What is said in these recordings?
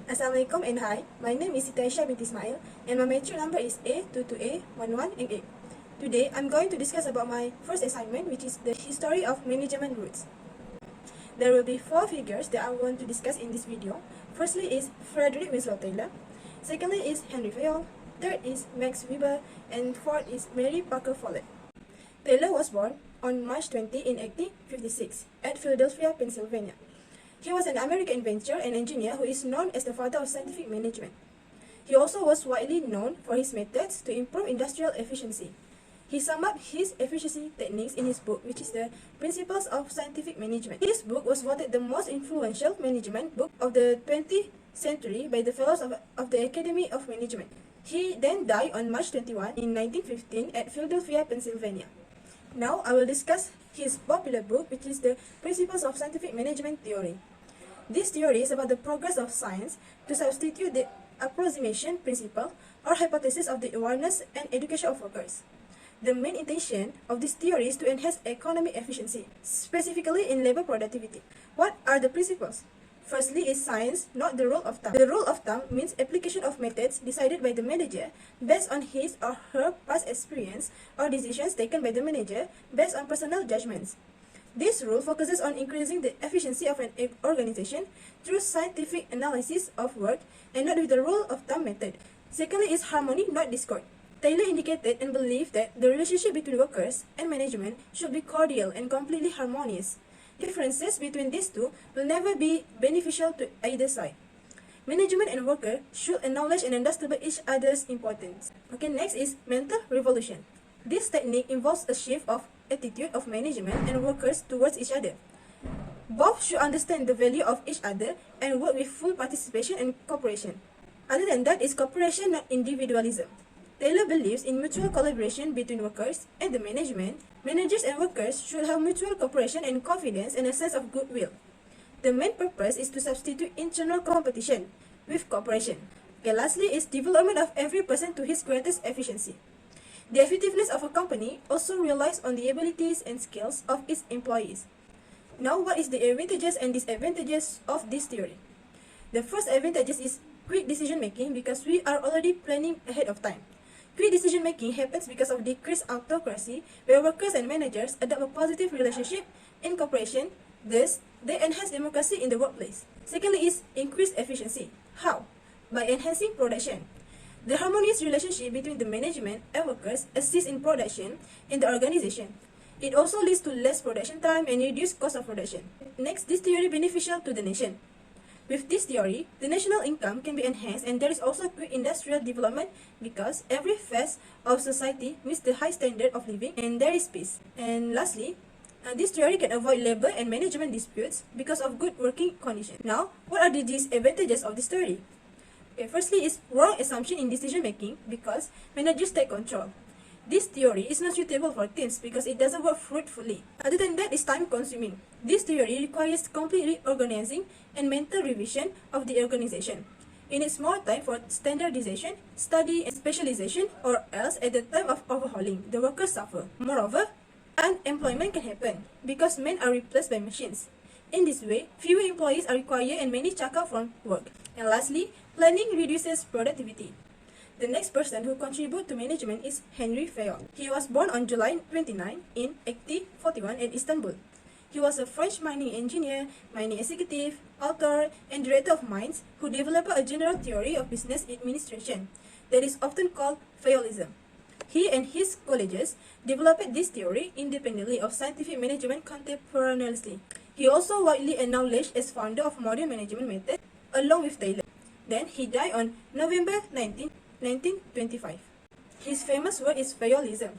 Assalamualaikum and hi, my name is Siti Binti Ismail and my matric number is A22A1188. Today, I'm going to discuss about my first assignment, which is the history of management roots. There will be 4 figures that I want to discuss in this video. Firstly is Frederick Winslow Taylor, secondly is Henry Fayol, third is Max Weber, and fourth is Mary Parker Follett. Taylor was born on March 20 in 1856 at Philadelphia, Pennsylvania. He was an American inventor and engineer who is known as the father of scientific management. He also was widely known for his methods to improve industrial efficiency. He summed up his efficiency techniques in his book, which is the Principles of Scientific Management. This book was voted the most influential management book of the 20th century by the fellows of the Academy of Management. He then died on March 21 in 1915 at Philadelphia, Pennsylvania. Now I will discuss his popular book, which is the Principles of Scientific Management Theory. This theory is about the progress of science to substitute the approximation principle or hypothesis of the awareness and education of workers. The main intention of this theory is to enhance economic efficiency, specifically in labor productivity. What are the principles? Firstly is science, not the rule of thumb. The rule of thumb means application of methods decided by the manager based on his or her past experience or decisions taken by the manager based on personal judgments. This rule focuses on increasing the efficiency of an organization through scientific analysis of work and not with the rule of thumb method. Secondly is harmony, not discord. Taylor indicated and believed that the relationship between workers and management should be cordial and completely harmonious. Differences between these two will never be beneficial to either side. Management and worker should acknowledge and understand each other's importance. Okay, next is mental revolution. This technique involves a shift of attitude of management and workers towards each other. Both should understand the value of each other and work with full participation and cooperation. Other than that is cooperation, not individualism. Taylor believes in mutual collaboration between workers and the management. Managers and workers should have mutual cooperation and confidence and a sense of goodwill. The main purpose is to substitute internal competition with cooperation. Okay, lastly is development of every person to his greatest efficiency. The effectiveness of a company also relies on the abilities and skills of its employees. Now, what is the advantages and disadvantages of this theory? The first advantage is quick decision making because we are already planning ahead of time. Quick decision making happens because of decreased autocracy, where workers and managers adopt a positive relationship in cooperation. Thus, they enhance democracy in the workplace. Secondly is increased efficiency. How? By enhancing production. The harmonious relationship between the management and workers assists in production in the organization. It also leads to less production time and reduced cost of production. Next, this theory beneficial to the nation. With this theory, the national income can be enhanced and there is also quick industrial development because every phase of society meets the high standard of living and there is peace. And lastly, this theory can avoid labor and management disputes because of good working conditions. Now, what are the disadvantages of this theory? Okay, firstly is wrong assumption in decision making because managers take control. This theory is not suitable for teams because it doesn't work fruitfully. Other than that, it's time consuming. This theory requires complete reorganizing and mental revision of the organization. It needs more time for standardization, study, and specialization, or else at the time of overhauling, the workers suffer. Moreover, unemployment can happen because men are replaced by machines. In this way, fewer employees are required and many check out from work. And lastly, planning reduces productivity. The next person who contributed to management is Henry Fayol. He was born on July 29 in 1841 in Istanbul. He was a French mining engineer, mining executive, author, and director of mines who developed a general theory of business administration that is often called Fayolism. He and his colleagues developed this theory independently of scientific management contemporaneously. He also widely acknowledged as founder of modern management method along with Taylor. Then he died on November 19, 1925. His famous work is Fayolism.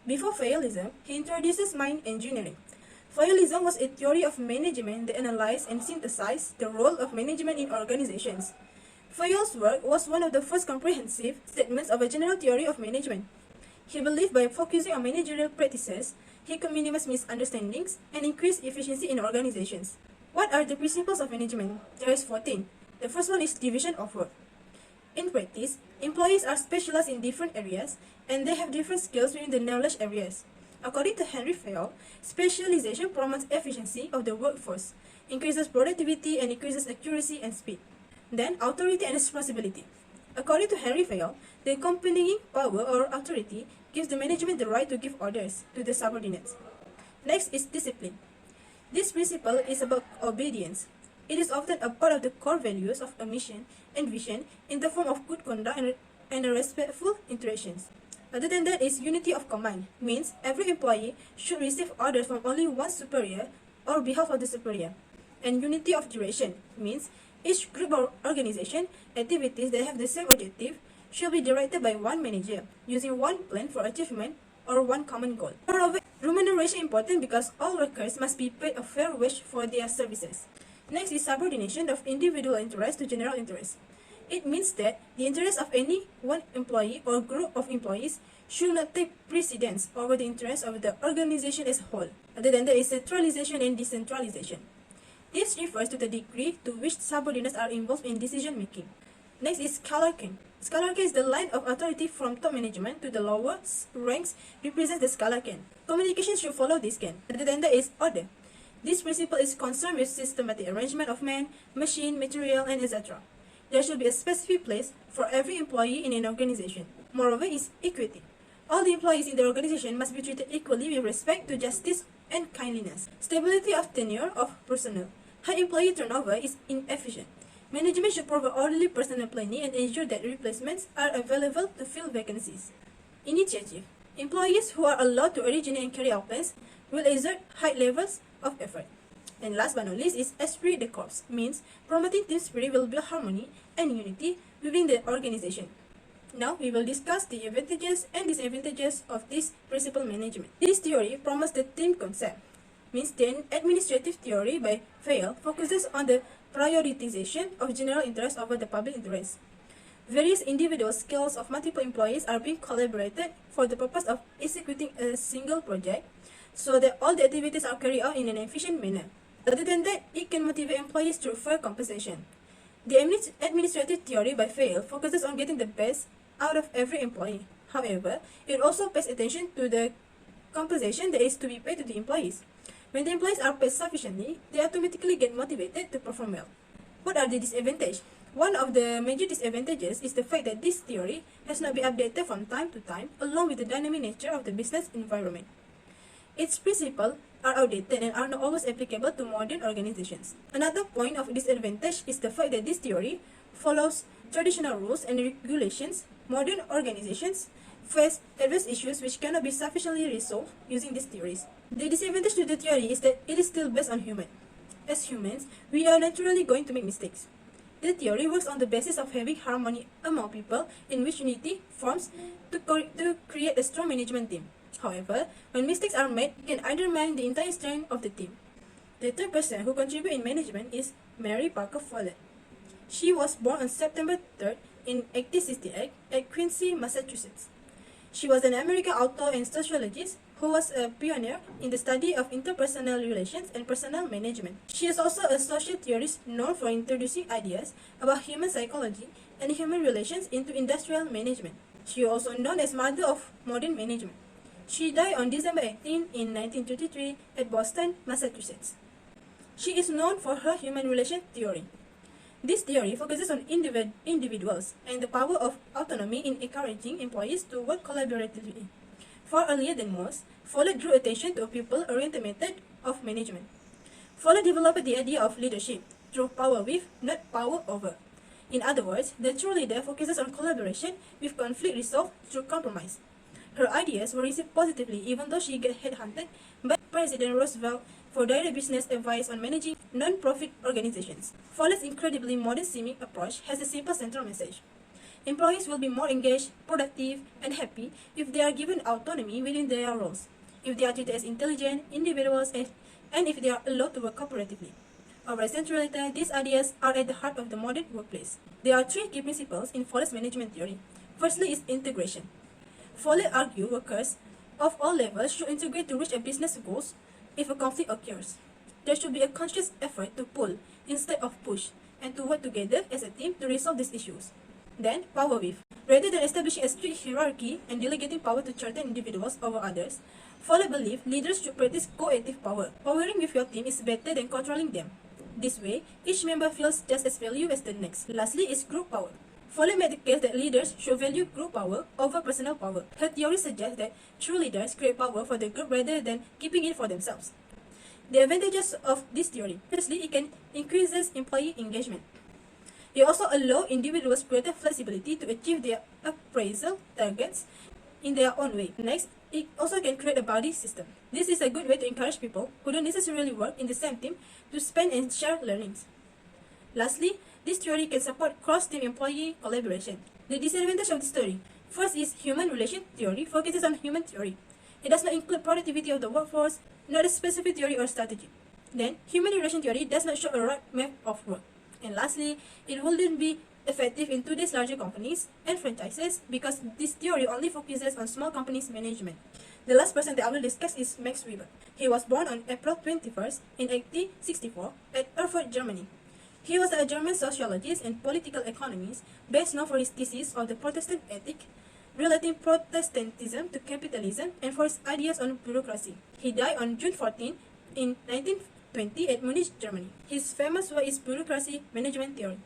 Before Fayolism, he introduces mine engineering. Fayolism was a theory of management that analyzed and synthesized the role of management in organizations. Fayol's work was one of the first comprehensive statements of a general theory of management. He believed by focusing on managerial practices, he could minimize misunderstandings and increase efficiency in organizations. What are the principles of management? There is 14. The first one is division of work. In practice, employees are specialized in different areas and they have different skills within the knowledge areas. According to Henry Fayol, specialization promotes efficiency of the workforce, increases productivity and increases accuracy and speed. Then, authority and responsibility. According to Henry Fayol, the accompanying power or authority gives the management the right to give orders to the subordinates. Next is discipline. This principle is about obedience. It is often a part of the core values of a mission and vision in the form of good conduct and respectful interactions. Other than that is unity of command, means every employee should receive orders from only one superior or behalf of the superior. And unity of duration, means each group or organization activities that have the same objective should be directed by one manager, using one plan for achievement or one common goal. Moreover, remuneration is important because all workers must be paid a fair wage for their services. Next is subordination of individual interest to general interest. It means that the interest of any one employee or group of employees should not take precedence over the interest of the organization as a whole. Other than that is centralization and decentralization. This refers to the degree to which subordinates are involved in decision making. Next is scalarchy. Scalarchy is the line of authority from top management to the lower ranks represents the scalarchy. Communication should follow this scan. Other than that is order. This principle is concerned with systematic arrangement of man, machine, material, and etc. There should be a specific place for every employee in an organization. Moreover is equity. All the employees in the organization must be treated equally with respect to justice and kindliness. Stability of tenure of personnel. High employee turnover is inefficient. Management should provide orderly personnel planning and ensure that replacements are available to fill vacancies. Initiative. Employees who are allowed to originate and carry out plans will exert high levels of effort. And last but not least is esprit de corps, means promoting team spirit will build harmony and unity within the organization. Now we will discuss the advantages and disadvantages of this principle management. This theory promotes the team concept, means the administrative theory by Fayol focuses on the prioritization of general interest over the public interest. Various individual skills of multiple employees are being collaborated for the purpose of executing a single project so that all the activities are carried out in an efficient manner. Other than that, it can motivate employees through fair compensation. The administrative theory by Fayol focuses on getting the best out of every employee. However, it also pays attention to the compensation that is to be paid to the employees. When the employees are paid sufficiently, they automatically get motivated to perform well. What are the disadvantages? One of the major disadvantages is the fact that this theory has not been updated from time to time along with the dynamic nature of the business environment. Its principles are outdated and are not always applicable to modern organizations. Another point of disadvantage is the fact that this theory follows traditional rules and regulations. Modern organizations face adverse issues which cannot be sufficiently resolved using these theories. The disadvantage to the theory is that it is still based on human. As humans, we are naturally going to make mistakes. The theory works on the basis of having harmony among people in which unity forms to create a strong management team. However, when mistakes are made, it can undermine the entire strength of the team. The third person who contributed in management is Mary Parker Follett. She was born on September 3rd in 1868 at Quincy, Massachusetts. She was an American author and sociologist who was a pioneer in the study of interpersonal relations and personnel management. She is also a social theorist known for introducing ideas about human psychology and human relations into industrial management. She is also known as mother of modern management. She died on December 18 in 1933 at Boston, Massachusetts. She is known for her human relation theory. This theory focuses on individuals and the power of autonomy in encouraging employees to work collaboratively. Far earlier than most, Follett drew attention to a people-oriented method of management. Follett developed the idea of leadership through power with, not power over. In other words, the true leader focuses on collaboration with conflict resolved through compromise. Her ideas were received positively even though she got headhunted by President Roosevelt for direct business advice on managing non-profit organizations. Follett's incredibly modern-seeming approach has a simple central message. Employees will be more engaged, productive, and happy if they are given autonomy within their roles, if they are treated as intelligent individuals, and if they are allowed to work cooperatively. Over a century later, these ideas are at the heart of the modern workplace. There are three key principles in Follett's management theory. Firstly is integration. Follett argued workers of all levels should integrate to reach a business goals if a conflict occurs. There should be a conscious effort to pull instead of push and to work together as a team to resolve these issues. Then, power with. Rather than establishing a strict hierarchy and delegating power to certain individuals over others, Follett believed leaders should practice coactive power. Powering with your team is better than controlling them. This way, each member feels just as valued as the next. Lastly is group power. Foley made the case that leaders should value group power over personal power. Her theory suggests that true leaders create power for the group rather than keeping it for themselves. The advantages of this theory. Firstly, it can increases employee engagement. It also allows individuals greater flexibility to achieve their appraisal targets in their own way. Next, it also can create a buddy system. This is a good way to encourage people who don't necessarily work in the same team to spend and share learnings. Lastly, this theory can support cross-team employee collaboration. The disadvantage of this theory. First is human relation theory focuses on human theory. It does not include productivity of the workforce, not a specific theory or strategy. Then, human relation theory does not show a roadmap of work. And lastly, it wouldn't be effective in today's larger companies and franchises because this theory only focuses on small companies' management. The last person that I will discuss is Max Weber. He was born on April 21st in 1864 at Erfurt, Germany. He was a German sociologist and political economist, best known for his thesis on the Protestant ethic, relating Protestantism to capitalism, and for his ideas on bureaucracy. He died on June 14 in 1920 at Munich, Germany. His famous work is Bureaucracy Management Theory.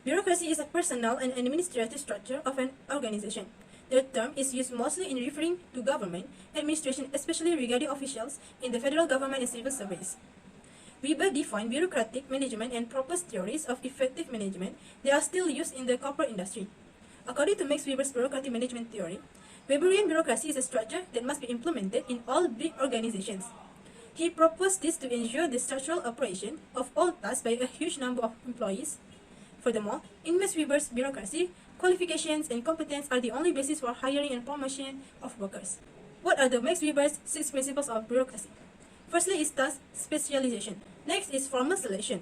Bureaucracy is a personnel and administrative structure of an organization. The term is used mostly in referring to government administration, especially regarding officials in the federal government and civil service. Weber defined bureaucratic management and proposed theories of effective management that are still used in the corporate industry. According to Max Weber's bureaucratic management theory, Weberian bureaucracy is a structure that must be implemented in all big organizations. He proposed this to ensure the structural operation of all tasks by a huge number of employees. Furthermore, in Max Weber's bureaucracy, qualifications and competence are the only basis for hiring and promotion of workers. What are the Max Weber's 6 principles of bureaucracy? Firstly is task specialization. Next is formal selection.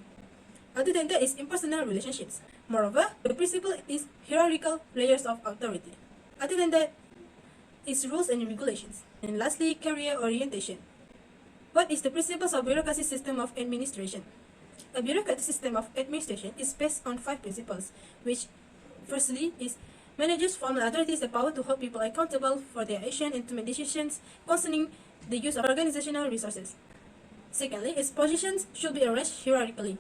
Other than that is impersonal relationships. Moreover, the principle is hierarchical layers of authority. Other than that is rules and regulations. And lastly, career orientation. What is the principles of bureaucracy system of administration? A bureaucratic system of administration is based on 5 principles, which firstly is managers' formal authority is the power to hold people accountable for their action and to make decisions concerning the use of organizational resources. Secondly, its positions should be arranged hierarchically,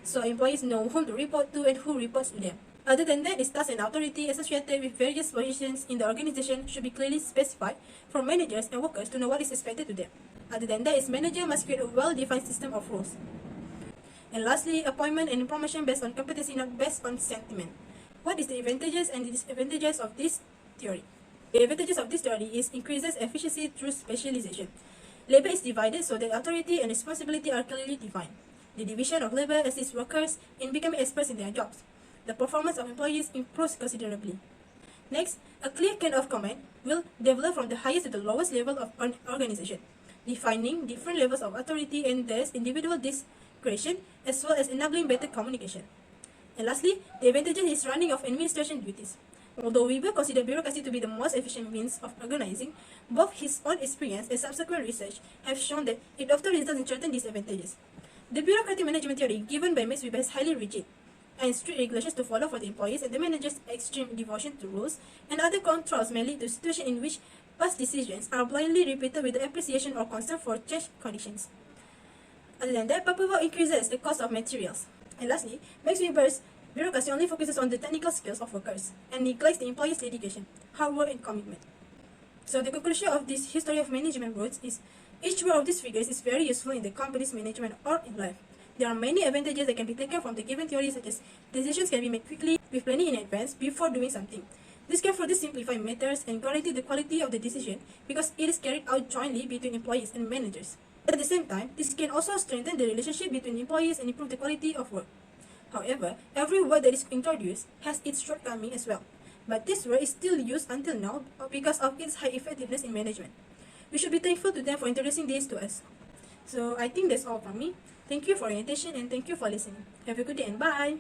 so employees know whom to report to and who reports to them. Other than that, its tasks and authority associated with various positions in the organization should be clearly specified for managers and workers to know what is expected to them. Other than that, its manager must create a well-defined system of rules. And lastly, appointment and promotion based on competency, not based on sentiment. What is the advantages and disadvantages of this theory? The advantages of this theory is increases efficiency through specialization. Labor is divided so that authority and responsibility are clearly defined. The division of labor assists workers in becoming experts in their jobs. The performance of employees improves considerably. Next, a clear chain of command will develop from the highest to the lowest level of an organization, defining different levels of authority and thus individual discretion as well as enabling better communication. And lastly, the advantages is running of administration duties. Although Weber considered bureaucracy to be the most efficient means of organizing, both his own experience and subsequent research have shown that it often results in certain disadvantages. The bureaucratic management theory given by Max Weber is highly rigid and strict regulations to follow for the employees, and the managers' extreme devotion to rules and other controls may lead to situations in which past decisions are blindly repeated with the appreciation or concern for changed conditions. Other than that, paperwork increases the cost of materials. And lastly, Max Weber's bureaucracy only focuses on the technical skills of workers and neglects the employees' dedication, hard work, and commitment. So the conclusion of this history of management roots is each one of these figures is very useful in the company's management or in life. There are many advantages that can be taken from the given theory, such as decisions can be made quickly with planning in advance before doing something. This can further simplify matters and guarantee the quality of the decision because it is carried out jointly between employees and managers. At the same time, this can also strengthen the relationship between employees and improve the quality of work. However, every word that is introduced has its shortcoming as well. But this word is still used until now because of its high effectiveness in management. We should be thankful to them for introducing this to us. So I think that's all from me. Thank you for your attention and thank you for listening. Have a good day and bye!